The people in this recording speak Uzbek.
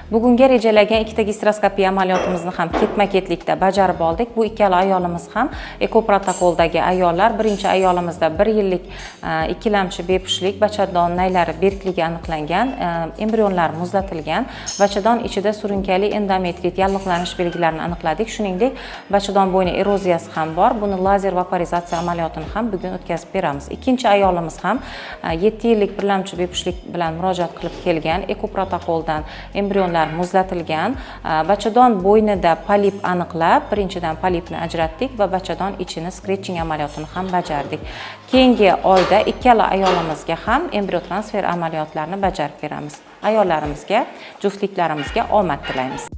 Bugungi rejalangan ikkita gastroskopiya amaliyotimizni ham ketma-ketlikda bajarib oldik. Bu ikkala ayolimiz ham ekoprotokoldagi ayollar. Birinchi ayolimizda 1 yillik ikkilamchi bepushtlik, bachadon naylari berkligi aniqlangan, embrionlar muzlatilgan, bachadon ichida surunkali endometrit yallig'lanish belgilarini aniqladik. Shuningdek, bachadon bo'yni eroziyasi ham bor. Buni lazer vaporizatsiya amaliyotini ham bugun o'tkazib beramiz. Ikkinchi ayolimiz ham 7 yillik birlamchi bepushtlik bilan murojaat qilib kelgan, ekoprotokoldan embrionlar muzlatilgan, bachadon bo'ynida polip aniqlab, birinchidan polipni ajratdik va bachadon ichini skretching amaliyotini ham bajardik. Keyingi oyda ikkala ayolimizga ham embrion transfer amaliyotlarini bajarib beramiz. Ayollarimizga, juftliklarimizga omad tilaymiz.